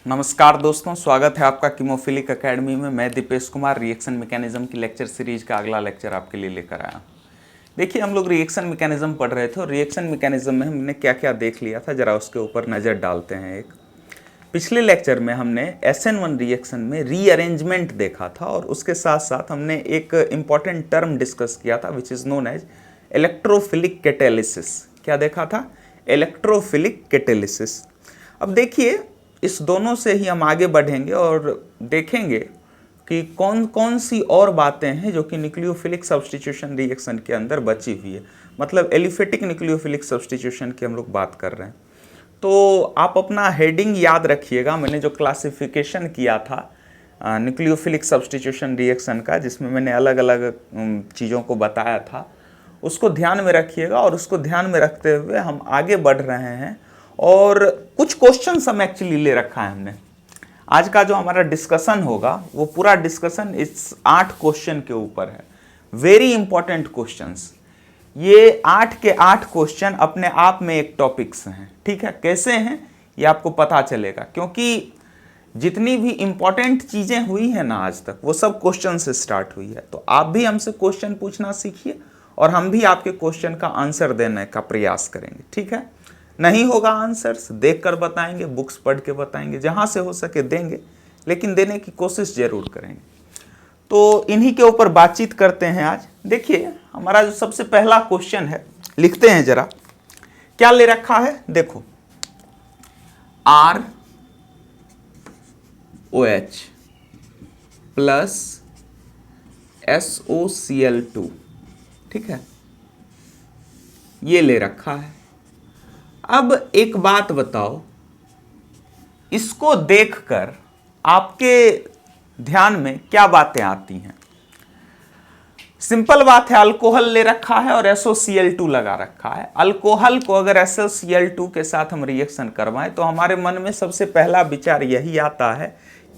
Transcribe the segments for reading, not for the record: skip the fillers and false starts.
नमस्कार दोस्तों, स्वागत है आपका कीमोफिलिक एकेडमी में। मैं दीपेश कुमार रिएक्शन मैकेनिज्म की लेक्चर सीरीज का अगला लेक्चर आपके लिए लेकर आया। देखिए, हम लोग रिएक्शन मैकेनिज्म पढ़ रहे थे और रिएक्शन मैकेनिज्म में हमने क्या क्या देख लिया था, जरा उसके ऊपर नज़र डालते हैं। एक पिछले लेक्चर में हमने SN1 रिएक्शन में रीअरेंजमेंट देखा था और उसके साथ साथ हमने एक इम्पॉर्टेंट टर्म डिस्कस किया था which is known as electrophilic catalysis. क्या देखा था? Electrophilic catalysis. अब देखिए, इस दोनों से ही हम आगे बढ़ेंगे और देखेंगे कि कौन कौन सी और बातें हैं जो कि न्यूक्लियोफिलिक सब्स्टिट्यूशन रिएक्शन के अंदर बची हुई है। मतलब एलिफेटिक न्यूक्लियोफिलिक सब्स्टिट्यूशन की हम लोग बात कर रहे हैं। तो आप अपना हेडिंग याद रखिएगा। मैंने जो क्लासिफिकेशन किया था न्यूक्लियोफिलिक सब्स्टिट्यूशन रिएक्शन का, जिसमें मैंने अलग अलग चीज़ों को बताया था, उसको ध्यान में रखिएगा और उसको ध्यान में रखते हुए हम आगे बढ़ रहे हैं। और कुछ क्वेश्चंस हम एक्चुअली ले रखा है हमने। आज का जो हमारा डिस्कशन होगा वो पूरा डिस्कशन इस 8 क्वेश्चन के ऊपर है। Very important questions. ये 8 के 8 क्वेश्चन अपने आप में एक टॉपिक्स हैं। ठीक है, कैसे हैं ये आपको पता चलेगा, क्योंकि जितनी भी इंपॉर्टेंट चीज़ें हुई हैं ना आज तक, वो सब क्वेश्चन से स्टार्ट हुई है। तो आप भी हमसे क्वेश्चन पूछना सीखिए और हम भी आपके क्वेश्चन का आंसर देने का प्रयास करेंगे। ठीक है, नहीं होगा आंसर्स देख कर बताएंगे, बुक्स पढ़ के बताएंगे, जहाँ से हो सके देंगे, लेकिन देने की कोशिश जरूर करेंगे। तो इन्हीं के ऊपर बातचीत करते हैं आज। देखिए, हमारा जो सबसे पहला क्वेश्चन है, लिखते हैं जरा, क्या ले रखा है। देखो, ROH प्लस SOCl2, ठीक है, ये ले रखा है। अब एक बात बताओ, इसको देखकर आपके ध्यान में क्या बातें आती हैं? सिंपल बात है, अल्कोहल ले रखा है और SOCl2 लगा रखा है। अल्कोहल को अगर SOCl2 के साथ हम रिएक्शन करवाएं तो हमारे मन में सबसे पहला विचार यही आता है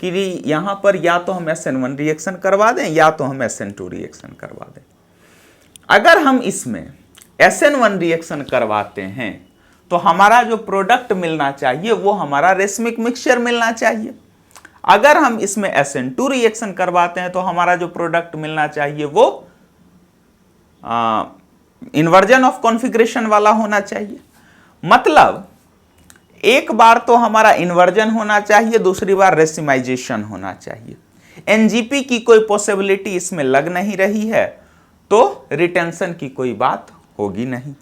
कि यहां पर या तो हम SN1 रिएक्शन करवा दें या तो हम SN2 रिएक्शन करवा दें। अगर हम इसमें SN1 रिएक्शन करवाते हैं तो हमारा जो प्रोडक्ट मिलना चाहिए वो हमारा रेसमिक मिक्सचर मिलना चाहिए। अगर हम इसमें SN2 रिएक्शन करवाते हैं तो हमारा जो प्रोडक्ट मिलना चाहिए वो इन्वर्जन ऑफ कॉन्फ़िगरेशन वाला होना चाहिए। मतलब एक बार तो हमारा इन्वर्जन होना चाहिए, दूसरी बार रेसिमाइजेशन होना चाहिए। NGP की कोई पॉसिबिलिटी इसमें लग नहीं रही है, तो रिटेंशन की कोई बात होगी नहीं।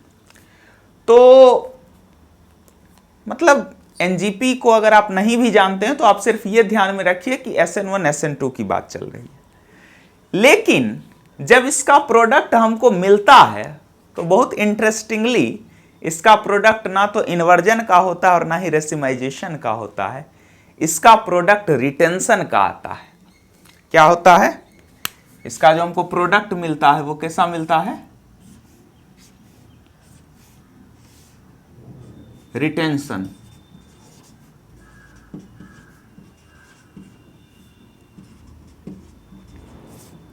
तो मतलब NGP को अगर आप नहीं भी जानते हैं तो आप सिर्फ ये ध्यान में रखिए कि SN1 SN2 की बात चल रही है। लेकिन जब इसका प्रोडक्ट हमको मिलता है तो बहुत इंटरेस्टिंगली इसका प्रोडक्ट ना तो इन्वर्जन का होता है और ना ही रेसिमाइजेशन का होता है। इसका प्रोडक्ट रिटेंशन का आता है। क्या होता है? इसका जो हमको प्रोडक्ट मिलता है वो कैसा मिलता है? रिटेंशन।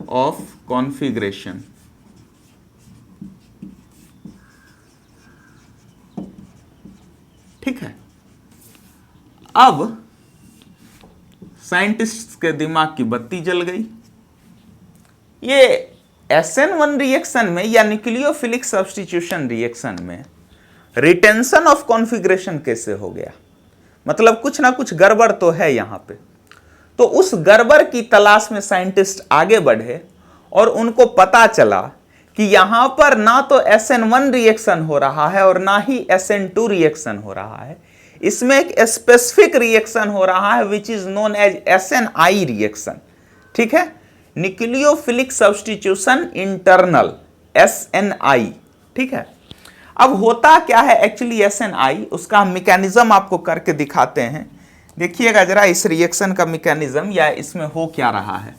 Of configuration. ठीक है। अब साइंटिस्ट के दिमाग की बत्ती जल गई। ये SN1 रिएक्शन में या न्यूक्लियोफिलिक सब्स्टिट्यूशन रिएक्शन में रिटेंशन ऑफ कॉन्फ़िगरेशन कैसे हो गया? मतलब कुछ ना कुछ गड़बड़ तो है यहां पे। तो उस गड़बड़ की तलाश में साइंटिस्ट आगे बढ़े और उनको पता चला कि यहां पर ना तो SN1 रिएक्शन हो रहा है और ना ही SN2 रिएक्शन हो रहा है। इसमें एक स्पेसिफिक रिएक्शन हो रहा है which is known as SNI reaction. ठीक है, न्यूक्लियोफिलिक सब्स्टिट्यूशन इंटरनल, SNI। ठीक है। अब होता क्या है एक्चुअली SNI, उसका मैकेनिज्म आपको करके दिखाते हैं। देखिएगा जरा इस रिएक्शन का मैकेनिज्म, या इसमें हो क्या रहा है,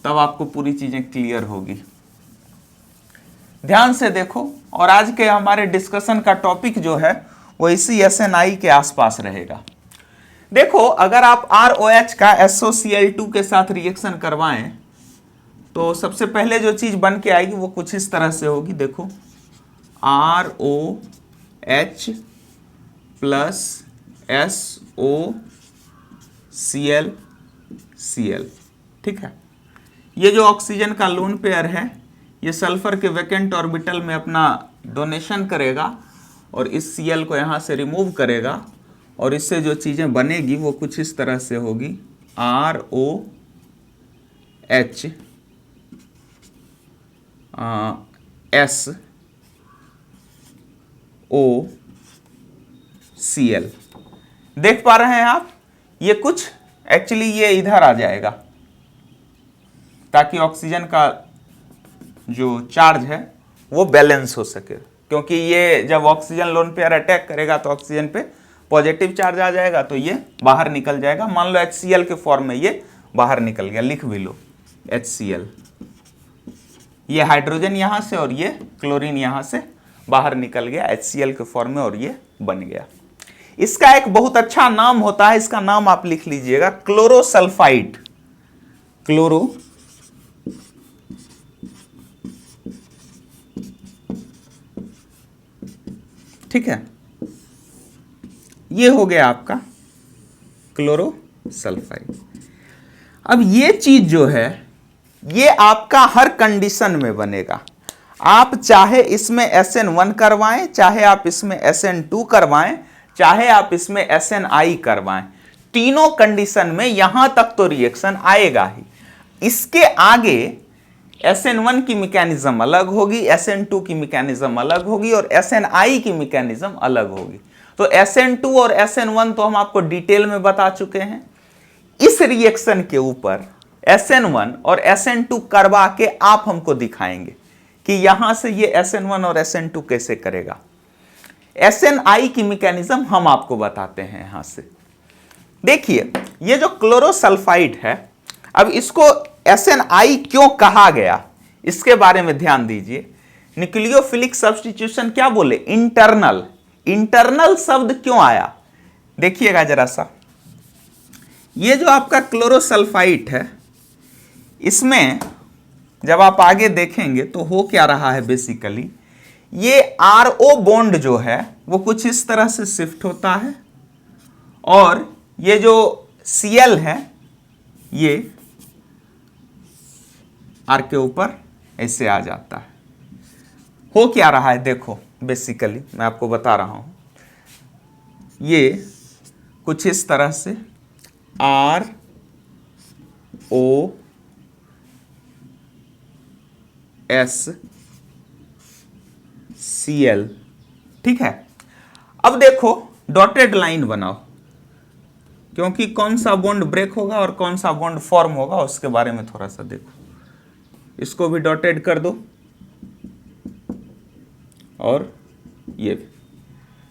तब आपको पूरी चीजें क्लियर होगी। ध्यान से देखो, और आज के हमारे डिस्कशन का टॉपिक जो है वो इसी SNI के आसपास रहेगा। देखो, अगर आप ROH का SOCl2 के साथ रिएक्शन करवाएं तो सबसे पहले जो चीज बन के आएगी वो कुछ इस तरह से होगी। देखो, ROH plus SO Cl Cl, ठीक है। ये जो ऑक्सीजन का लोन पेयर है ये सल्फर के वैकेंट ऑर्बिटल में अपना डोनेशन करेगा और इस Cl को यहाँ से रिमूव करेगा और इससे जो चीज़ें बनेगी वो कुछ इस तरह से होगी, ROH SOCl। देख पा रहे हैं आप, ये कुछ एक्चुअली ये इधर आ जाएगा ताकि ऑक्सीजन का जो चार्ज है वो बैलेंस हो सके, क्योंकि ये जब ऑक्सीजन लोन पेयर अटैक करेगा तो ऑक्सीजन पे पॉजिटिव चार्ज आ जाएगा तो ये बाहर निकल जाएगा। मान लो HCl के फॉर्म में ये बाहर निकल गया, लिख भी लो HCl। ये हाइड्रोजन यहाँ से और ये क्लोरीन यहाँ से बाहर निकल गया HCl के फॉर्म में और ये बन गया। इसका एक बहुत अच्छा नाम होता है, इसका नाम आप लिख लीजिएगा, क्लोरोसल्फाइड। क्लोरो ठीक है, ये हो गया आपका क्लोरोसल्फाइड। अब ये चीज जो है ये आपका हर कंडीशन में बनेगा। आप चाहे इसमें SN1 करवाएं, चाहे आप इसमें SN2 करवाएं, चाहे आप इसमें SNI करवाएं, तीनों कंडीशन में यहां तक तो रिएक्शन आएगा ही। इसके आगे SN1 की मैकेनिज्म अलग होगी, SN2 की मैकेनिज्म अलग होगी और SNI की मैकेनिज्म अलग होगी। तो SN2 और SN1 तो हम आपको डिटेल में बता चुके हैं। इस रिएक्शन के ऊपर SN1 और SN2 करवा के आप हमको दिखाएंगे कि यहां से ये SN1 और SN2 कैसे करेगा। SNI की मैकेनिज्म हम आपको बताते हैं। यहां से देखिए, ये जो क्लोरोसल्फाइड है, अब इसको SNI क्यों कहा गया इसके बारे में ध्यान दीजिए। न्यूक्लियोफिलिक सब्स्टिट्यूशन क्या बोले, इंटरनल। इंटरनल शब्द क्यों आया देखिएगा जरा सा। ये जो आपका क्लोरोसल्फाइड है, इसमें जब आप आगे देखेंगे तो हो क्या रहा है, बेसिकली ये RO बॉन्ड जो है वो कुछ इस तरह से शिफ्ट होता है और ये जो Cl है ये R के ऊपर ऐसे आ जाता है। हो क्या रहा है देखो, बेसिकली मैं आपको बता रहा हूं, ये कुछ इस तरह से ROSCl, ठीक है। अब देखो डॉटेड लाइन बनाओ, क्योंकि कौन सा बॉन्ड ब्रेक होगा और कौन सा बॉन्ड फॉर्म होगा उसके बारे में थोड़ा सा देखो। इसको भी डॉटेड कर दो और ये भी,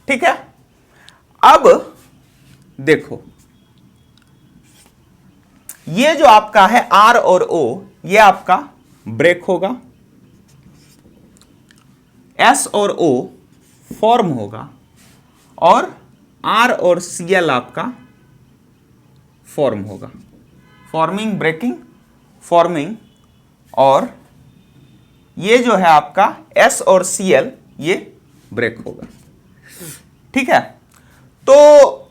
ठीक है। अब देखो ये जो आपका है R और O, ये आपका ब्रेक होगा, S और O फॉर्म होगा और R और Cl आपका फॉर्म होगा। फॉर्मिंग, ब्रेकिंग, फॉर्मिंग, और ये जो है आपका S और Cl ये ब्रेक होगा, ठीक है। तो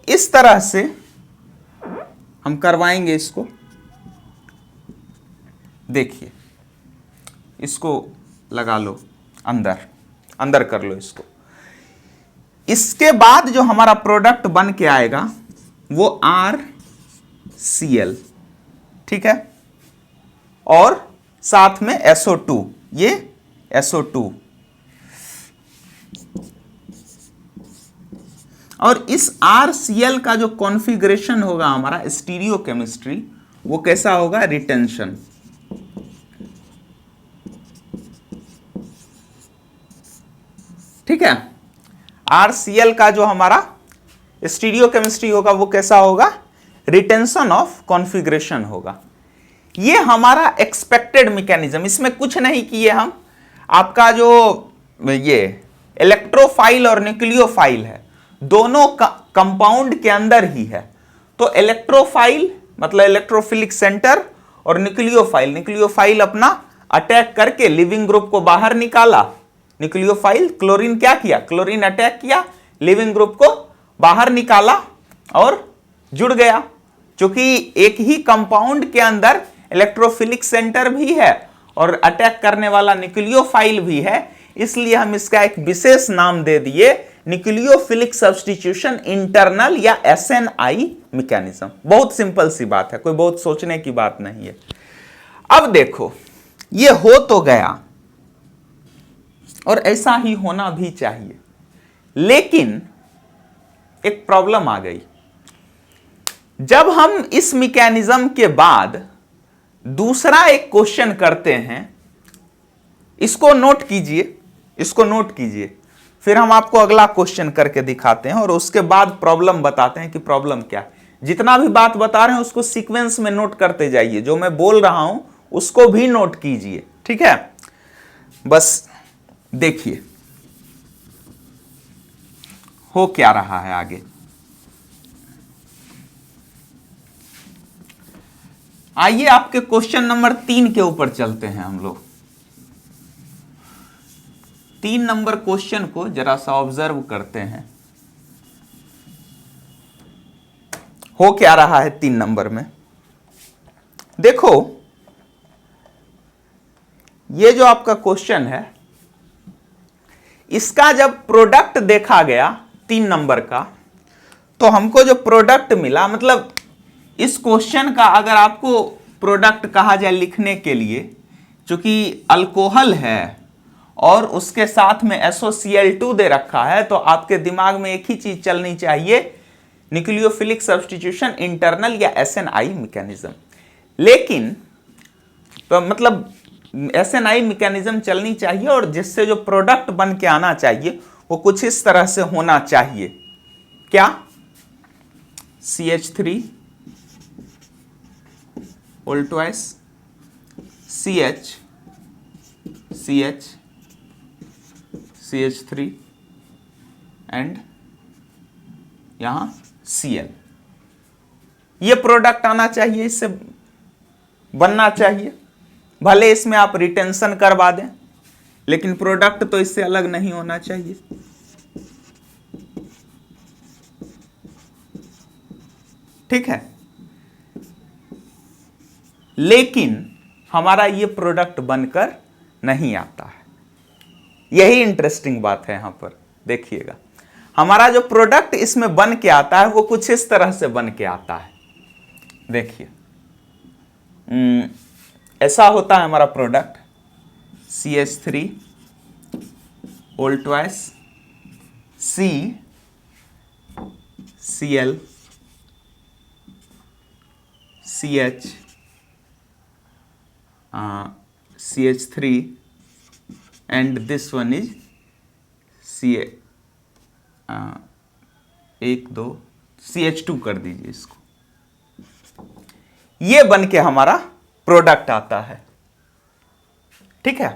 इस तरह से हम करवाएंगे इसको। देखिए इसको लगा लो, अंदर अंदर कर लो इसको। इसके बाद जो हमारा प्रोडक्ट बन के आएगा वो RCl, ठीक है, और साथ में SO2, ये SO2। और इस RCl का जो कॉन्फ़िगरेशन होगा हमारा स्टीरियो केमिस्ट्री, वो कैसा होगा, रिटेंशन। ठीक है, RCl का जो हमारा स्टीरियो केमिस्ट्री होगा वो कैसा होगा, रिटेंशन ऑफ कॉन्फ़िगरेशन होगा। ये हमारा एक्सपेक्टेड मैकेनिज्म, इसमें कुछ नहीं किए हम। आपका जो ये इलेक्ट्रोफाइल और न्यूक्लियोफाइल है, दोनों कंपाउंड के अंदर ही है। तो इलेक्ट्रोफाइल मतलब इलेक्ट्रोफिलिक सेंटर और न्यूक्लियोफाइल, न्यूक्लियोफाइल अपना अटैक करके लिविंग ग्रुप को बाहर निकाला। न्यूक्लियोफाइल क्लोरीन क्या किया, क्लोरीन अटैक किया, लिविंग ग्रुप को बाहर निकाला और जुड़ गया। क्योंकि एक ही कंपाउंड के अंदर इलेक्ट्रोफिलिक सेंटर भी है और अटैक करने वाला न्यूक्लियोफाइल भी है, इसलिए हम इसका एक विशेष नाम दे दिए न्यूक्लियोफिलिक सब्स्टिट्यूशन इंटरनल या SNI मैकेनिज्म। बहुत सिंपल सी बात है, कोई बहुत सोचने की बात नहीं है। अब देखो, ये हो तो गया और ऐसा ही होना भी चाहिए, लेकिन एक प्रॉब्लम आ गई। जब हम इस मैकेनिज्म के बाद दूसरा एक क्वेश्चन करते हैं, इसको नोट कीजिए, इसको नोट कीजिए, फिर हम आपको अगला क्वेश्चन करके दिखाते हैं और उसके बाद प्रॉब्लम बताते हैं कि प्रॉब्लम क्या है। जितना भी बात बता रहे हैं उसको सीक्वेंस में नोट करते जाइए, जो मैं बोल रहा हूं उसको भी नोट कीजिए, ठीक है। बस देखिए हो क्या रहा है आगे। आइए आपके क्वेश्चन नंबर 3 के ऊपर चलते हैं हम लोग। 3 नंबर क्वेश्चन को जरा सा ऑब्जर्व करते हैं, हो क्या रहा है 3 नंबर में। देखो, ये जो आपका क्वेश्चन है, इसका जब प्रोडक्ट देखा गया 3 नंबर का, तो हमको जो प्रोडक्ट मिला, मतलब इस क्वेश्चन का अगर आपको प्रोडक्ट कहा जाए लिखने के लिए, चूंकि अल्कोहल है और उसके साथ में SOCl2 दे रखा है, तो आपके दिमाग में एक ही चीज चलनी चाहिए, न्यूक्लियोफिलिक सब्स्टिट्यूशन इंटरनल या SNI मैकेनिज्म। लेकिन तो मतलब SNI मैकेनिज्म चलनी चाहिए और जिससे जो प्रोडक्ट बन के आना चाहिए वो कुछ इस तरह से होना चाहिए। क्या? CH3 whole twice CH CH CH3 and यहां Cl, ये प्रोडक्ट आना चाहिए, इससे बनना चाहिए। भले इसमें आप रिटेंशन करवा दें, लेकिन प्रोडक्ट तो इससे अलग नहीं होना चाहिए। ठीक है, लेकिन हमारा ये प्रोडक्ट बनकर नहीं आता है। यही इंटरेस्टिंग बात है यहां पर। देखिएगा, हमारा जो प्रोडक्ट इसमें बन के आता है वो कुछ इस तरह से बन के आता है। देखिए, ऐसा होता है हमारा product CH3 whole twice C Cl CH CH3 and this one is Ca 1 2 CH2 कर दीजिए इसको। ये बन के हमारा प्रोडक्ट आता है। ठीक है,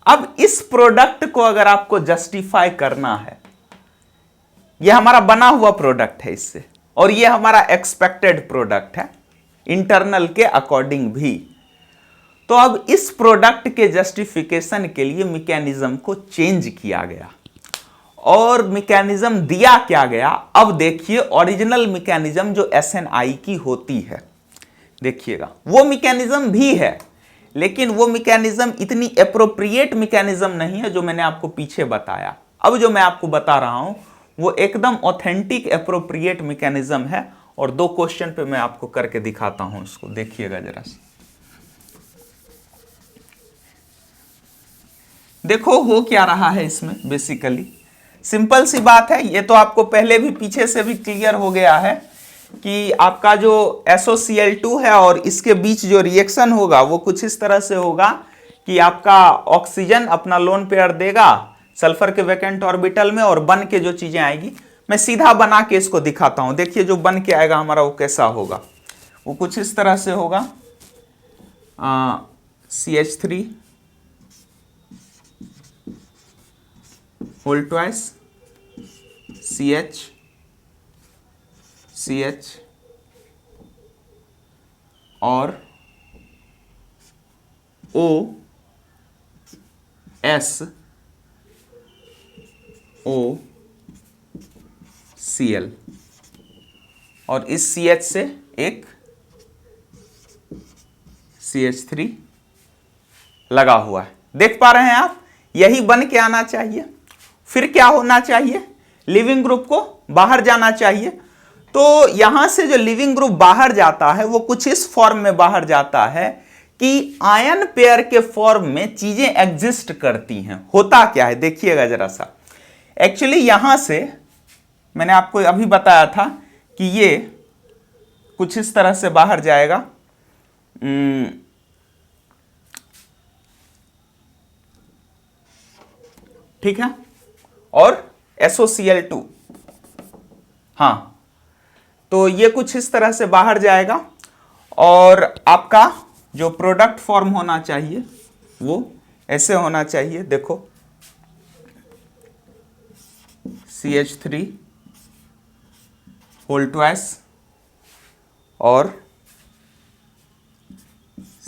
अब इस प्रोडक्ट को अगर आपको जस्टिफाई करना है, यह हमारा बना हुआ प्रोडक्ट है इससे, और यह हमारा एक्सपेक्टेड प्रोडक्ट है इंटरनल के अकॉर्डिंग भी, तो अब इस प्रोडक्ट के जस्टिफिकेशन के लिए मैकेनिज्म को चेंज किया गया और मैकेनिज्म दिया क्या गया। अब देखिए, ओरिजिनल मैकेनिज्म जो SNI की होती है, देखिएगा वो मैकेनिज्म भी है, लेकिन वो मैकेनिज्म इतनी एप्रोप्रिएट मैकेनिज्म नहीं है जो मैंने आपको पीछे बताया। अब जो मैं आपको बता रहा हूं वो एकदम ऑथेंटिक एप्रोप्रिएट मैकेनिज्म है, और 2 क्वेश्चन पे मैं आपको करके दिखाता हूं इसको। देखिएगा जरा सा, देखो हो क्या रहा है इसमें। बेसिकली सिंपल सी बात है, ये तो आपको पहले भी पीछे से भी क्लियर हो गया है कि आपका जो SOCl2 है और इसके बीच जो रिएक्शन होगा वो कुछ इस तरह से होगा कि आपका ऑक्सीजन अपना लोन पेयर देगा सल्फर के वैकेंट ऑर्बिटल में, और बन के जो चीजें आएगी, मैं सीधा बना के इसको दिखाता हूं। देखिए जो बन के आएगा हमारा वो कैसा होगा, वो कुछ इस तरह से होगा। CH3 whole twice CH CH और O S O Cl, और इस CH से एक CH3 लगा हुआ है। देख पा रहे हैं आप, यही बन के आना चाहिए। फिर क्या होना चाहिए, लिविंग ग्रुप को बाहर जाना चाहिए। तो यहां से जो लिविंग ग्रुप बाहर जाता है वो कुछ इस फॉर्म में बाहर जाता है कि आयन पेयर के फॉर्म में चीजें एग्जिस्ट करती हैं। होता क्या है देखिएगा जरा सा। एक्चुअली यहां से मैंने आपको अभी बताया था कि ये कुछ इस तरह से बाहर जाएगा। ठीक है, और SOCl2, हाँ, तो ये कुछ इस तरह से बाहर जाएगा और आपका जो प्रोडक्ट फॉर्म होना चाहिए वो ऐसे होना चाहिए। देखो CH3 होल ट्वाइस और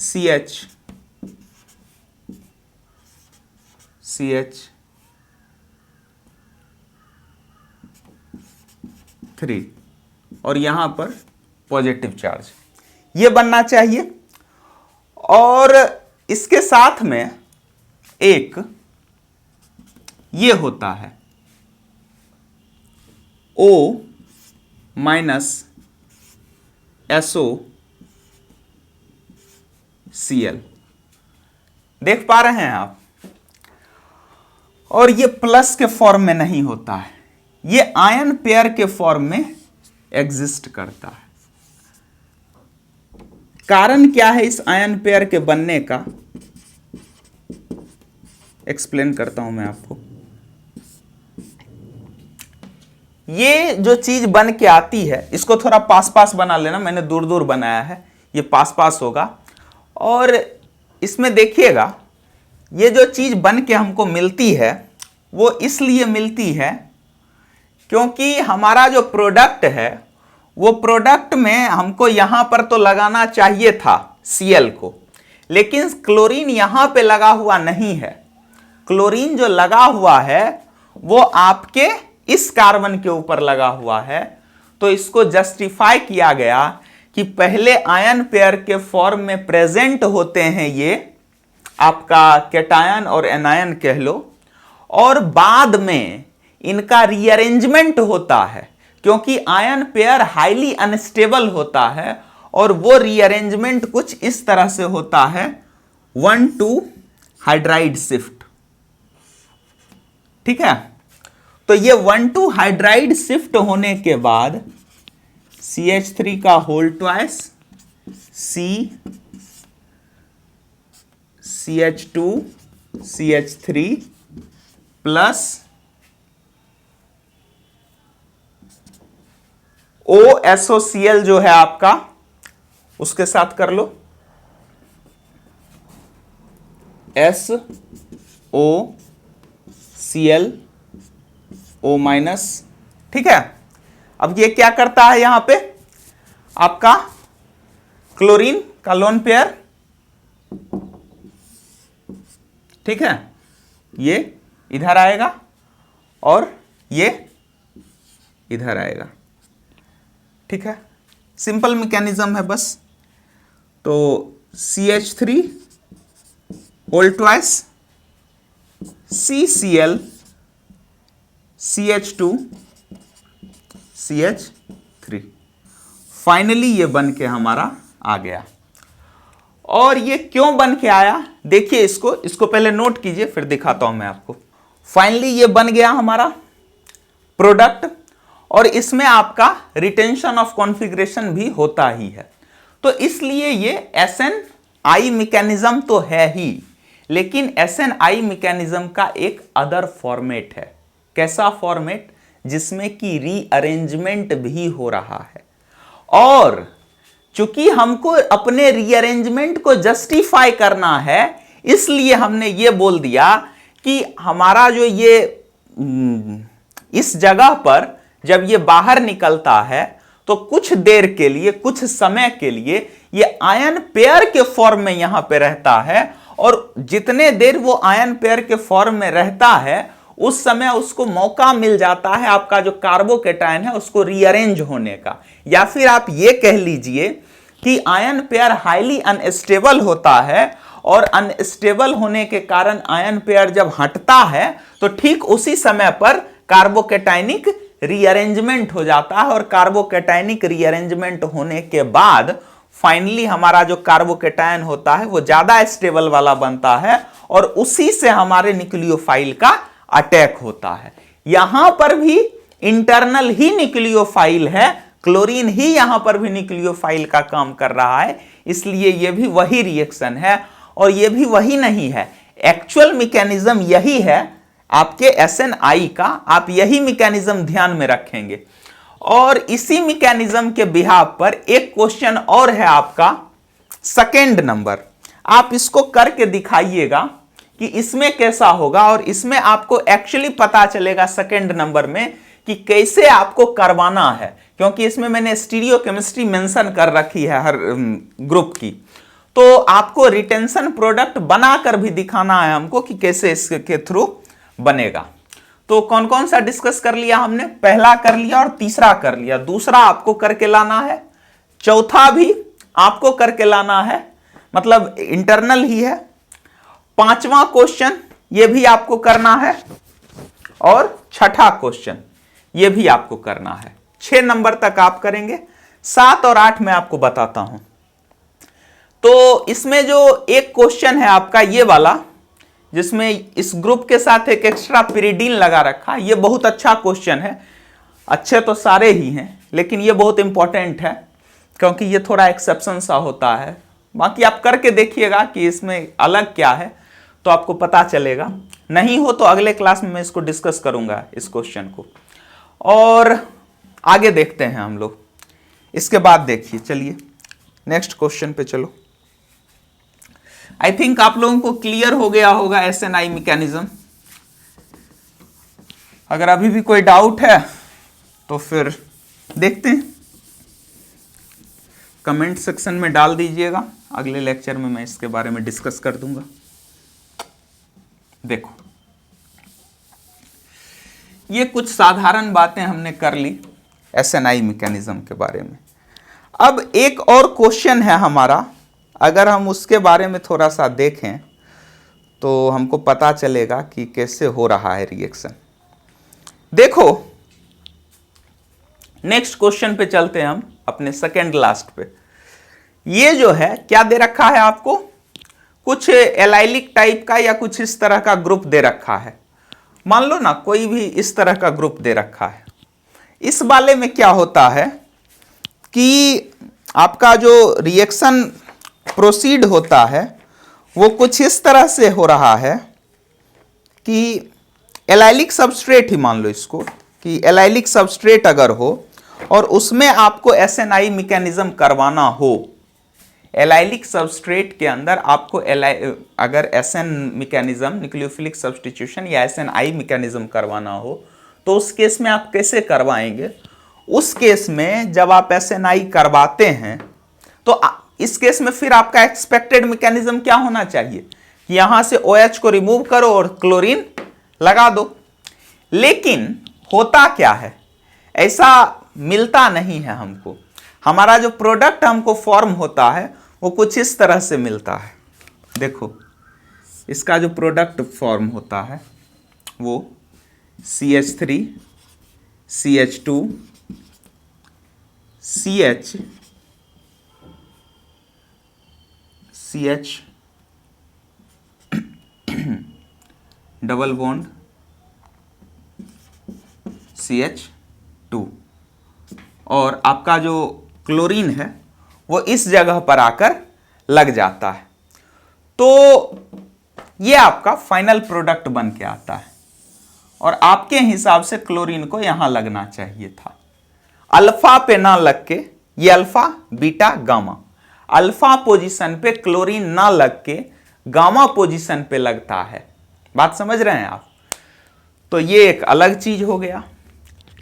CH3 और यहां पर पॉजिटिव चार्ज, ये बनना चाहिए। और इसके साथ में एक ये होता है O माइनस SOCl, देख पा रहे हैं आप। और ये प्लस के फॉर्म में नहीं होता है, ये आयन पेयर के फॉर्म में एग्जिस्ट करता है। कारण क्या है इस आयन पेयर के बनने का, एक्सप्लेन करता हूं मैं आपको। ये जो चीज बन के आती है इसको थोड़ा पास पास बना लेना, मैंने दूर दूर बनाया है, ये पास पास होगा। और इसमें देखिएगा ये जो चीज बन के हमको मिलती है वो इसलिए मिलती है क्योंकि हमारा जो प्रोडक्ट है वो प्रोडक्ट में हमको यहां पर तो लगाना चाहिए था Cl को, लेकिन क्लोरीन यहां पे लगा हुआ नहीं है। क्लोरीन जो लगा हुआ है वो आपके इस कार्बन के ऊपर लगा हुआ है। तो इसको जस्टिफाई किया गया कि पहले आयन पेयर के फॉर्म में प्रेजेंट होते हैं ये आपका कैटायन और एनायन कह लो, और बाद में इनका रीअरेंजमेंट होता है क्योंकि आयन पेयर हाईली अनस्टेबल होता है और वो रीअरेंजमेंट कुछ इस तरह से होता है 1,2 हाइड्राइड शिफ्ट। ठीक है, तो ये 1,2 हाइड्राइड शिफ्ट होने के बाद CH3 का whole twice CH2 CH3 plus OSOCl जो है आपका, उसके साथ कर लो SOCl O माइनस। ठीक है, अब ये क्या करता है यहां पे आपका क्लोरीन का लोन पेयर। ठीक है, ये इधर आएगा और ये इधर आएगा। ठीक है, सिंपल मैकेनिज्म है बस। तो CH3 whole twice CCl CH2 CH3, finally ये बन के हमारा आ गया। और ये क्यों बन के आया देखिए, इसको पहले नोट कीजिए फिर दिखाता हूं मैं आपको। फाइनली ये बन गया हमारा प्रोडक्ट, और इसमें आपका रिटेंशन ऑफ कॉन्फ़िगरेशन भी होता ही है। तो इसलिए ये SNI मैकेनिज्म तो है ही, लेकिन SNI मैकेनिज्म का एक अदर फॉर्मेट है। कैसा फॉर्मेट? जिसमें कि रीअरेंजमेंट भी हो रहा है। और चूंकि हमको अपने रीअरेंजमेंट को जस्टिफाई करना है, इसलिए हमने ये बोल दिया कि हमारा जो ये इस जगह पर जब ये बाहर निकलता है तो कुछ देर के लिए, कुछ समय के लिए ये आयन पेयर के फॉर्म में यहां पे रहता है, और जितने देर वो आयन पेयर के फॉर्म में रहता है उस समय उसको मौका मिल जाता है आपका जो कार्बोकेटायन है उसको रीअरेंज होने का। या फिर आप ये कह लीजिए कि आयन पेयर हाईली अनस्टेबल होता है और अनस्टेबल होने के कारण आयन पेयर जब हटता है तो ठीक उसी समय पर कार्बोकेटाइनिक रीअरेंजमेंट हो जाता है और कार्बोकेटाइनिक रीअरेंजमेंट होने के बाद फाइनली हमारा जो कार्बोकेटायन होता है वो ज्यादा स्टेबल वाला बनता है और उसी से हमारे न्यूक्लियोफाइल का अटैक होता है। यहां पर भी इंटरनल ही न्यूक्लियोफाइल है, क्लोरीन ही यहां पर भी न्यूक्लियोफाइल का काम कर रहा है, इसलिए यह भी वही रिएक्शन है और यह भी वही नहीं है। एक्चुअल मैकेनिज्म यही है आपके SNI का, आप यही मैकेनिज्म ध्यान में रखेंगे। और इसी मैकेनिज्म के बिहाफ पर एक क्वेश्चन और है आपका सेकंड नंबर, आप इसको करके दिखाइएगा कि इसमें कैसा होगा और इसमें आपको एक्चुअली पता चलेगा सेकंड नंबर में कि कैसे आपको करवाना है, क्योंकि इसमें मैंने स्टीरियोकेमिस्ट्री मेंशन कर रखी है हर ग्रुप की। तो आपको रिटेंशन प्रोडक्ट बनाकर भी दिखाना है हमको कि कैसे इसके थ्रू बनेगा। तो कौन कौन सा डिस्कस कर लिया हमने, पहला कर लिया और तीसरा कर लिया, दूसरा आपको करके लाना है, चौथा भी आपको करके लाना है, मतलब इंटरनल ही है। पांचवा क्वेश्चन ये भी आपको करना है और छठा क्वेश्चन ये भी आपको करना है। 6 नंबर तक आप करेंगे, 7 और 8 मैं आपको बताता हूं। तो इसमें जो एक क्वेश्चन है आपका ये वाला, जिसमें इस ग्रुप के साथ एक एक्स्ट्रा पिरिडीन लगा रखा, ये बहुत अच्छा क्वेश्चन है। अच्छे तो सारे ही हैं लेकिन ये बहुत इंपॉर्टेंट है क्योंकि ये थोड़ा एक्सेप्शन सा होता है। बाकी आप करके देखिएगा कि इसमें अलग क्या है तो आपको पता चलेगा, नहीं हो तो अगले क्लास में मैं इसको डिस्कस करूंगा इस क्वेश्चन को। और आगे देखते हैं हम लोग, इसके बाद देखिए, चलिए नेक्स्ट क्वेश्चन पे चलो। आई थिंक आप लोगों को क्लियर हो गया होगा SNI मैकेनिज्म। अगर अभी भी कोई डाउट है तो फिर देखते हैं, कमेंट सेक्शन में डाल दीजिएगा, अगले लेक्चर में मैं इसके बारे में डिस्कस कर दूंगा। देखो ये कुछ साधारण बातें हमने कर ली SNI मैकेनिज्म के बारे में। अब एक और क्वेश्चन है हमारा, अगर हम उसके बारे में थोड़ा सा देखें तो हमको पता चलेगा कि कैसे हो रहा है रिएक्शन। देखो नेक्स्ट क्वेश्चन पे चलते हैं हम, अपने सेकंड लास्ट पे। ये जो है क्या दे रखा है आपको, कुछ एलाइलिक टाइप का या कुछ इस तरह का ग्रुप दे रखा है। मान लो ना कोई भी इस तरह का ग्रुप दे रखा है। इस वाले में क्या होता है कि आपका जो रिएक्शन प्रोसीड होता है वो कुछ इस तरह से हो रहा है कि एलाइलिक सबस्ट्रेट ही मान लो इसको, कि एलाइलिक सबस्ट्रेट अगर हो और उसमें आपको SNI मैकेनिज्म करवाना हो, एलाइलिक सबस्ट्रेट के अंदर आपको अगर SN मैकेनिज्म, न्यूक्लियोफिलिक सब्स्टिट्यूशन या SNI मैकेनिज्म करवाना हो तो उस केस में आप कैसे करवाएंगे। उस केस में जब आप SNI करवाते हैं तो इस केस में फिर आपका एक्सपेक्टेड मैकेनिज्म क्या होना चाहिए कि यहां से OH को रिमूव करो और क्लोरीन लगा दो। लेकिन होता क्या है, ऐसा मिलता नहीं है हमको। हमारा जो प्रोडक्ट हमको फॉर्म होता है वो कुछ इस तरह से मिलता है। देखो इसका जो प्रोडक्ट फॉर्म होता है वो CH3 CH2 CH CH double bond CH2 और आपका जो क्लोरीन है वो इस जगह पर आकर लग जाता है। तो ये आपका फाइनल प्रोडक्ट बन के आता है और आपके हिसाब से क्लोरीन को यहां लगना चाहिए था, अल्फा पे ना लग के, ये alpha beta gamma, alpha position पे क्लोरीन ना लग के गामा पोजीशन पे लगता है। बात समझ रहे हैं आप। तो ये एक अलग चीज हो गया।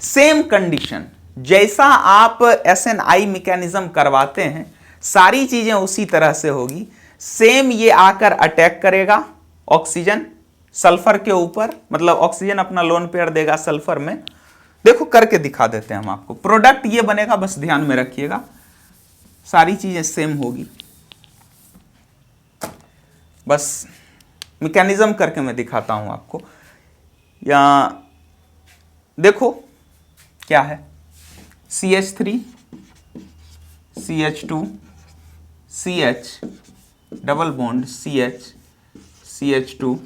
सेम कंडीशन, जैसा आप SNI मैकेनिज्म करवाते हैं सारी चीजें उसी तरह से होगी। सेम ये आकर अटैक करेगा ऑक्सीजन, सल्फर के ऊपर, मतलब ऑक्सीजन अपना लोन पेयर देगा सल्फर में। देखो करके दिखा देते हैं हम आपको। प्रोडक्ट ये बनेगा, बस ध्यान में रखिएगा, सारी चीजें सेम होगी, बस मैकेनिज्म करके मैं दिखाता हूं आपको। या देखो क्या है, CH3 CH2 CH double bond CH CH2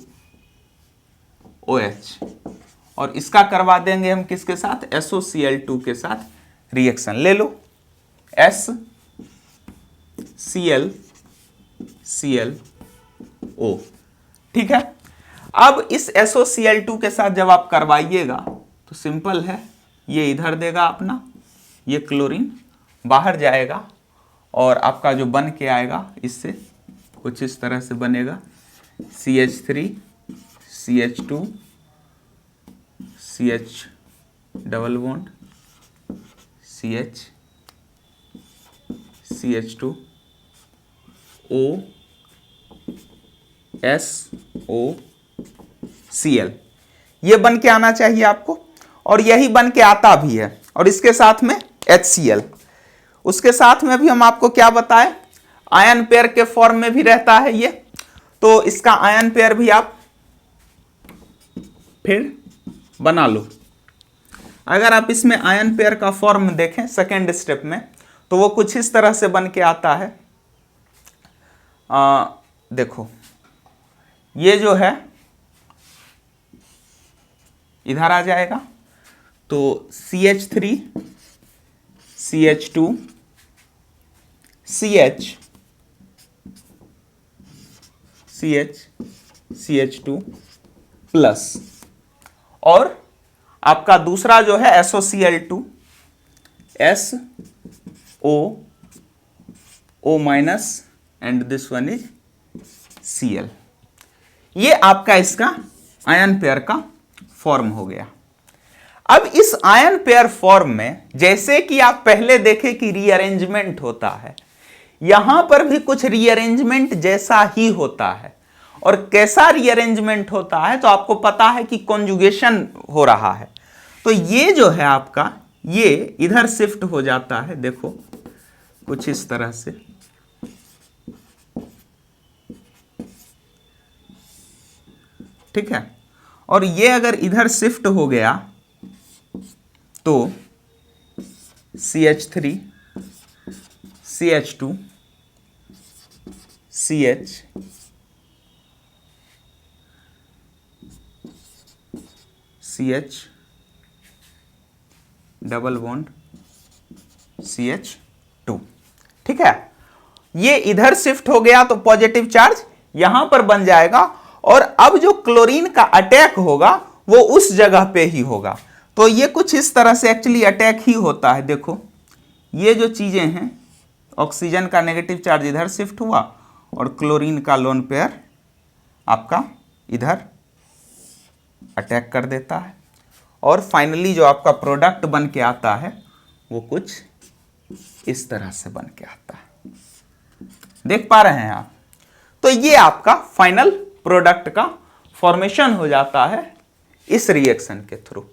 OH, और इसका करवा देंगे हम किसके साथ, SOCl2 के साथ रिएक्शन। ले लो SCl ClO, ठीक है। अब इस SOCl2 के साथ जब आप करवाइएगा तो सिंपल है, ये इधर देगा अपना, ये क्लोरीन बाहर जाएगा और आपका जो बन के आएगा इससे कुछ इस तरह से बनेगा, CH3 CH2 CH double bond CH CH2 O SOCl, ये बन के आना चाहिए आपको, और यही बन के आता भी है। और इसके साथ में HCl, उसके साथ में भी हम आपको क्या बताएं, आयन पेयर के फॉर्म में भी रहता है ये, तो इसका आयन पेयर भी आप फिर बना लो। अगर आप इसमें आयन पेयर का फॉर्म देखें सेकेंड स्टेप में, तो वो कुछ इस तरह से बन के आता है। देखो ये जो है इधर आ जाएगा, तो CH3 CH2 CH CH2 plus, और आपका दूसरा जो है SOCl2 SO minus and this one is Cl। ये आपका इसका आयन पेयर का फॉर्म हो गया। अब इस आयन पेयर फॉर्म में जैसे कि आप पहले देखे कि रीअरेंजमेंट होता है, यहां पर भी कुछ रीअरेंजमेंट जैसा ही होता है। और कैसा रीअरेंजमेंट होता है, तो आपको पता है कि कॉन्जुगेशन हो रहा है, तो ये जो है आपका ये इधर शिफ्ट हो जाता है, देखो कुछ इस तरह से, ठीक है। और ये अगर इधर शिफ्ट हो गया तो CH3 CH2 CH CH double bond CH2, ठीक है। ये इधर शिफ्ट हो गया तो पॉजिटिव चार्ज यहां पर बन जाएगा, और अब जो क्लोरीन का अटैक होगा वो उस जगह पे ही होगा। तो ये कुछ इस तरह से एक्चुअली अटैक ही होता है। देखो ये जो चीजें हैं, ऑक्सीजन का नेगेटिव चार्ज इधर शिफ्ट हुआ और क्लोरीन का लोन पेयर आपका इधर अटैक कर देता है, और फाइनली जो आपका प्रोडक्ट बन के आता है वो कुछ इस तरह से बन के आता है। देख पा रहे हैं आप? तो ये आपका फाइनल प्रोडक्ट का फॉर्मेशन हो जाता है इस रिएक्शन के थ्रू।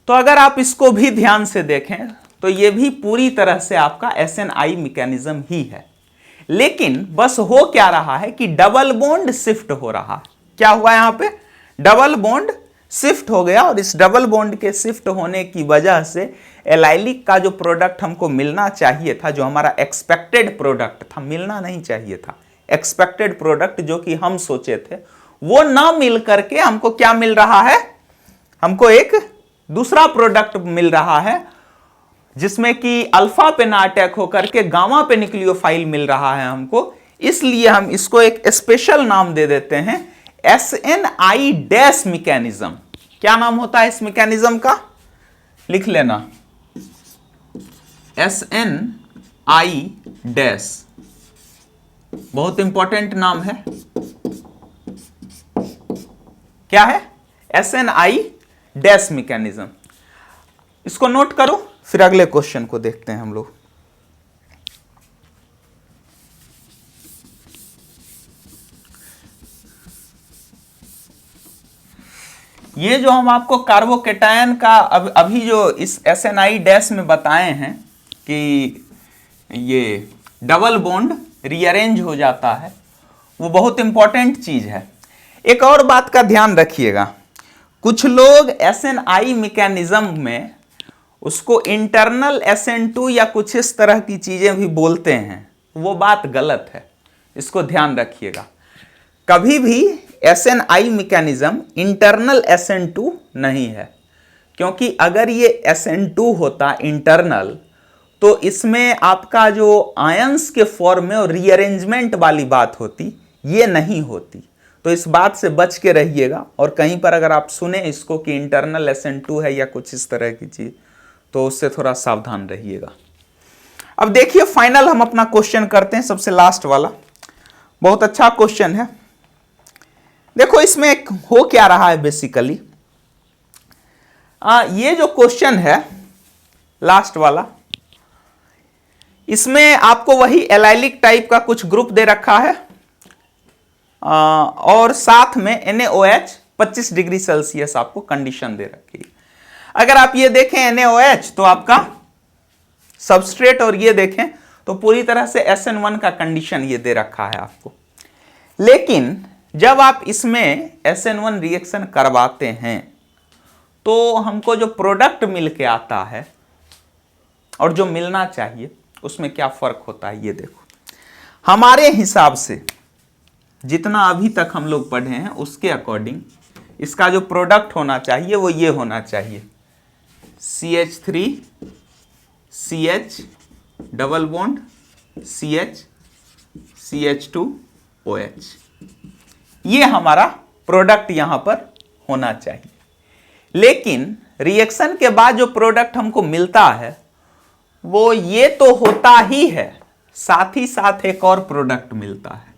तो अगर आप इसको भी ध्यान से देखें तो ये भी पूरी तरह से आपका SNI मैकेनिज्म ही है, लेकिन बस हो क्या रहा है कि डबल बॉन्ड शिफ्ट हो रहा है। क्या हुआ यहां पे, डबल बॉन्ड शिफ्ट हो गया, और इस डबल बॉन्ड के शिफ्ट होने की वजह से एलाइलिक का जो प्रोडक्ट हमको मिलना चाहिए था, जो हमारा एक्सपेक्टेड प्रोडक्ट था, मिलना नहीं चाहिए था, एक्सपेक्टेड प्रोडक्ट जो कि हम सोचे थे, वो ना मिल करके हमको क्या मिल रहा है, हमको एक दूसरा प्रोडक्ट मिल रहा है जिसमें कि अल्फा पे ना अटैक होकर के गामा पे न्यूक्लियोफाइल मिल रहा है हमको। इसलिए हम इसको एक स्पेशल नाम दे देते हैं SNI डैश मैकेनिज्म। क्या नाम होता है इस मैकेनिज्म का, लिख लेना, SNI डैश, बहुत इंपॉर्टेंट नाम है। क्या है, SNI डैश मैकेनिज्म। इसको नोट करो, फिर अगले क्वेश्चन को देखते हैं हम लोग। ये जो हम आपको कार्बोकेटायन का अभी जो इस SNI डैश में बताए हैं कि ये डबल बॉन्ड रीअरेंज हो जाता है, वो बहुत इंपॉर्टेंट चीज है। एक और बात का ध्यान रखिएगा, कुछ लोग SNI मैकेनिज्म में उसको इंटरनल SN2 या कुछ इस तरह की चीजें भी बोलते हैं, वो बात गलत है, इसको ध्यान रखिएगा। कभी भी SNI मैकेनिज्म इंटरनल SN2 नहीं है, क्योंकि अगर ये SN2 होता इंटरनल तो इसमें आपका जो आयंस के फॉर्म में और रीअरेंजमेंट वाली बात होती, ये नहीं होती। तो इस बात से बच के रहिएगा, और कहीं पर अगर आप सुने इसको कि इंटरनल SN2 है या कुछ इस तरह की चीज, तो उससे थोड़ा सावधान रहिएगा। अब देखिए फाइनल हम अपना क्वेश्चन करते हैं, सबसे लास्ट वाला। बहुत अच्छा क्वेश्चन है। देखो इसमें हो क्या रहा है बेसिकली, ये जो क्वेश्चन है लास्ट वाला, इसमें आपको वही एलाइलिक टाइप का कुछ ग्रुप दे रखा है, और साथ में NaOH 25 डिग्री सेल्सियस आपको कंडीशन दे रखी है। अगर आप ये देखें NaOH तो आपका सबस्ट्रेट, और ये देखें तो पूरी तरह से SN1 का कंडीशन ये दे रखा है आपको। लेकिन जब आप इसमें SN1 रिएक्शन करवाते हैं तो हमको जो प्रोडक्ट मिल के आता है और जो मिलना चाहिए उसमें क्या फर्क होता है, ये देखो। हमारे हिसाब से जितना अभी तक हम लोग पढ़े हैं उसके अकॉर्डिंग इसका जो प्रोडक्ट होना चाहिए वो ये होना चाहिए, CH3 CH double bond CH CH2 OH, ये हमारा प्रोडक्ट यहां पर होना चाहिए। लेकिन रिएक्शन के बाद जो प्रोडक्ट हमको मिलता है वो ये तो होता ही है, साथ ही साथ एक और प्रोडक्ट मिलता है,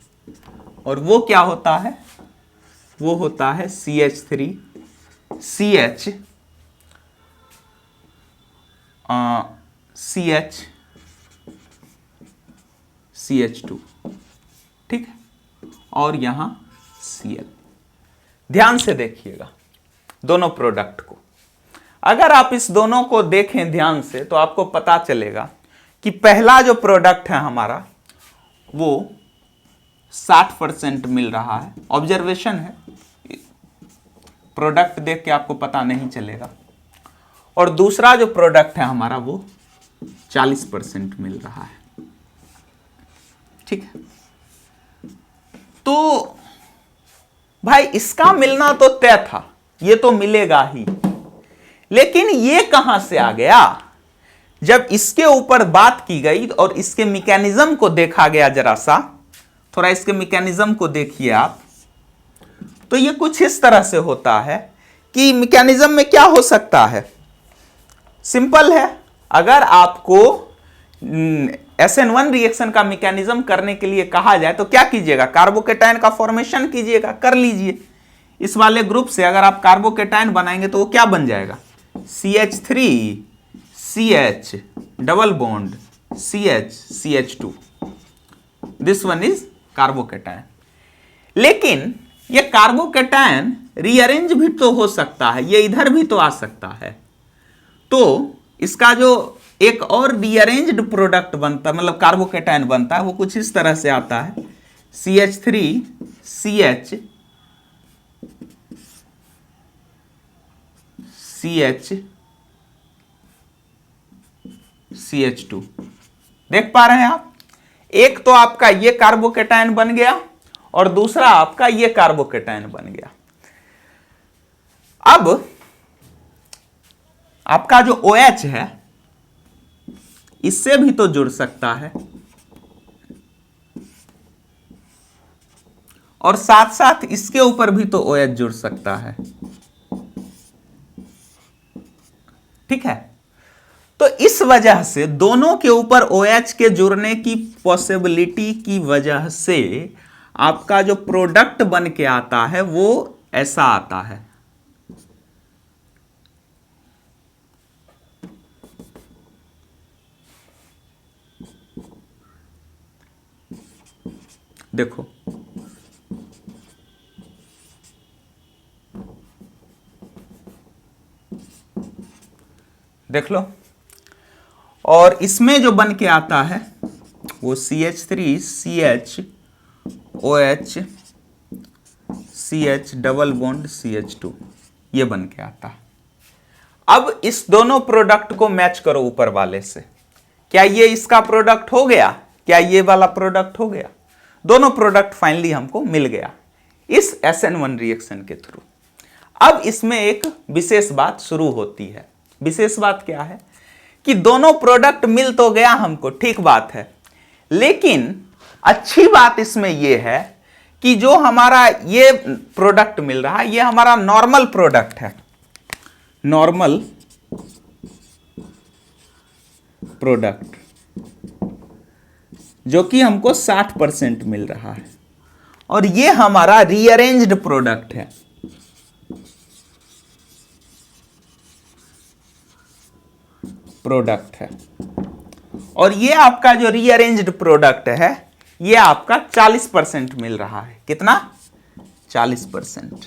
और वो क्या होता है, वो होता है CH3 CH CH CH2, ठीक है, और यहां Cl। ध्यान से देखिएगा दोनों प्रोडक्ट को। अगर आप इस दोनों को देखें ध्यान से तो आपको पता चलेगा कि पहला जो प्रोडक्ट है हमारा वो 60% मिल रहा है। ऑब्जर्वेशन है, प्रोडक्ट देख के आपको पता नहीं चलेगा। और दूसरा जो प्रोडक्ट है हमारा वो 40% मिल रहा है, ठीक है। तो भाई इसका मिलना तो तय था, ये तो मिलेगा ही, लेकिन ये कहां से आ गया? जब इसके ऊपर बात की गई और इसके मैकेनिज्म को देखा गया, जरा सा थोड़ा इसके मैकेनिज्म को देखिए आप, तो ये कुछ इस तरह से होता है कि मैकेनिज्म में क्या हो सकता है, सिंपल है। अगर आपको SN1 रिएक्शन का मैकेनिज्म करने के लिए कहा जाए तो क्या कीजिएगा, कार्बोकेटायन का फॉर्मेशन कीजिएगा, कर लीजिए। इस वाले ग्रुप से अगर आप कार्बोकेटायन बनाएंगे तो वो क्या बन जाएगा, CH3 CH double bond CH CH2, this one is carbocation. लेकिन ये कार्बोकेटायन रीअरेंज भी तो हो सकता है, ये इधर भी तो आ सकता है। तो इसका जो एक और रीअरेंज्ड प्रोडक्ट बनता है, मतलब कार्बोकेटायन बनता है, वो कुछ इस तरह से आता है, CH3 CH CH CH2। देख पा रहे हैं आप, एक तो आपका ये कार्बोकेटायन बन गया और दूसरा आपका ये कार्बोकेटायन बन गया। अब आपका जो OH है इससे भी तो जुड़ सकता है, और साथ साथ इसके ऊपर भी तो OH जुड़ सकता है, ठीक है। तो इस वजह से दोनों के ऊपर OH के जुड़ने की पॉसिबिलिटी की वजह से आपका जो प्रोडक्ट बन के आता है वो ऐसा आता है। देखो देख लो। और इसमें जो बन के आता है वो CH3 CH OH CH double bond CH2 ये बन के आता है। अब इस दोनों प्रोडक्ट को मैच करो ऊपर वाले से, क्या ये इसका प्रोडक्ट हो गया, क्या ये वाला प्रोडक्ट हो गया? दोनों प्रोडक्ट फाइनली हमको मिल गया इस SN1 रिएक्शन के थ्रू। अब इसमें एक विशेष बात शुरू होती है। विशेष बात क्या है कि दोनों प्रोडक्ट मिल तो गया हमको, ठीक बात है, लेकिन अच्छी बात इसमें यह है कि जो हमारा ये प्रोडक्ट मिल रहा है ये हमारा नॉर्मल प्रोडक्ट है, नॉर्मल प्रोडक्ट, जो कि हमको 60% मिल रहा है, और ये हमारा रीअरेंज्ड प्रोडक्ट है। और ये आपका जो रीअरेंज्ड प्रोडक्ट है ये आपका 40% मिल रहा है। कितना? 40%।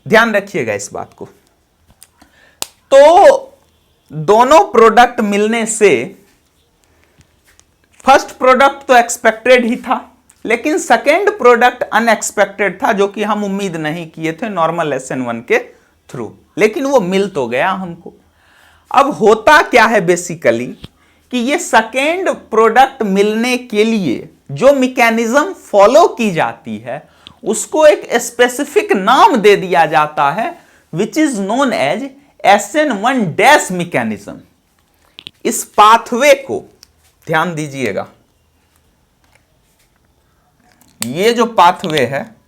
ध्यान रखिएगा इस बात को। तो दोनों प्रोडक्ट मिलने से फर्स्ट प्रोडक्ट तो एक्सपेक्टेड ही था, लेकिन सेकेंड प्रोडक्ट अनएक्सपेक्टेड था, जो कि हम उम्मीद नहीं किए थे नॉर्मल SN1 के थ्रू, लेकिन वो मिल तो गया हमको। अब होता क्या है बेसिकली कि ये सेकेंड प्रोडक्ट मिलने के लिए जो मैकेनिज्म फॉलो की जाती है उसको एक स्पेसिफिक नाम दे दिया जाता है, which is known as SN1 dash mechanism. इस पाथवे को ध्यान दीजिएगा, ये जो पाथवे है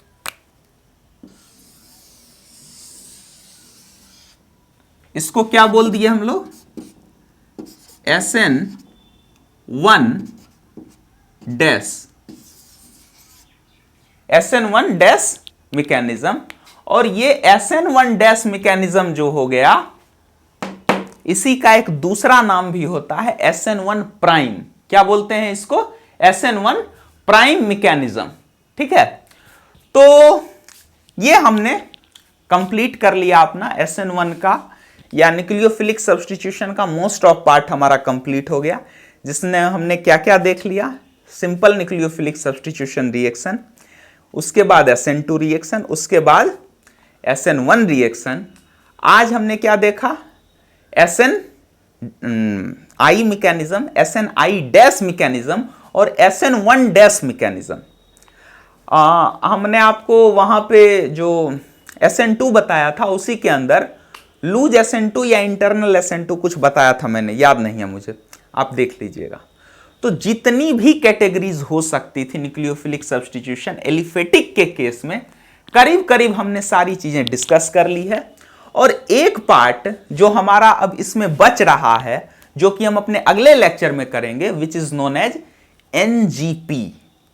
इसको क्या बोल दिए हम लोग? SN1 dash, SN1 dash mechanism. और ये SN1 डैश मैकेनिज्म जो हो गया, इसी का एक दूसरा नाम भी होता है SN1 प्राइम। क्या बोलते हैं इसको? SN1 prime mechanism. ठीक है, तो ये हमने कंप्लीट कर लिया अपना SN1 का या न्यूक्लियोफिलिक सब्स्टिट्यूशन का मोस्ट ऑफ पार्ट हमारा कंप्लीट हो गया, जिसने हमने क्या क्या देख लिया? सिंपल न्यूक्लियोफिलिक सब्स्टिट्यूशन रिएक्शन, उसके बाद SN2 रिएक्शन, उसके बाद SN1 रिएक्शन। आज हमने क्या देखा? SNI mechanism, SNI dash mechanism और SN1 डैश मैकेनिज्म। हमने आपको वहां पे जो SN2 बताया था उसी के अंदर लूज SN2 या इंटरनल SN2 कुछ बताया था मैंने, याद नहीं है मुझे, आप देख लीजिएगा। तो जितनी भी कैटेगरीज हो सकती थी न्यूक्लियोफिलिक सब्स्टिट्यूशन एलिफेटिक के केस में करीब करीब हमने सारी चीजें डिस्कस कर ली है। और एक पार्ट जो हमारा अब इसमें बच रहा है, जो कि हम अपने अगले लेक्चर में करेंगे, which is known as NGP,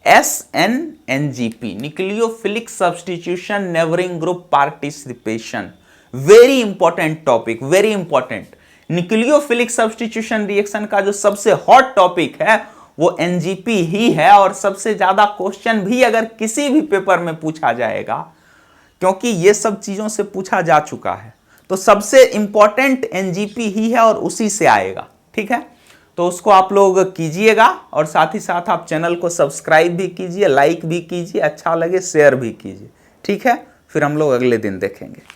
SNNGP, nucleophilic substitution neighbouring group participation. Very important topic, very important. Nucleophilic substitution reaction का जो सबसे हॉट टॉपिक है वो NGP ही है, और सबसे ज्यादा क्वेश्चन भी अगर किसी भी पेपर में पूछा जाएगा, क्योंकि ये सब चीजों से पूछा जा चुका है, तो सबसे इंपॉर्टेंट NGP ही है और उसी से आएगा। ठीक है, तो उसको आप लोग कीजिएगा, और साथ ही साथ आप चैनल को सब्सक्राइब भी कीजिए, लाइक भी कीजिए, अच्छा लगे शेयर भी कीजिए। ठीक है, फिर हम लोग अगले दिन देखेंगे।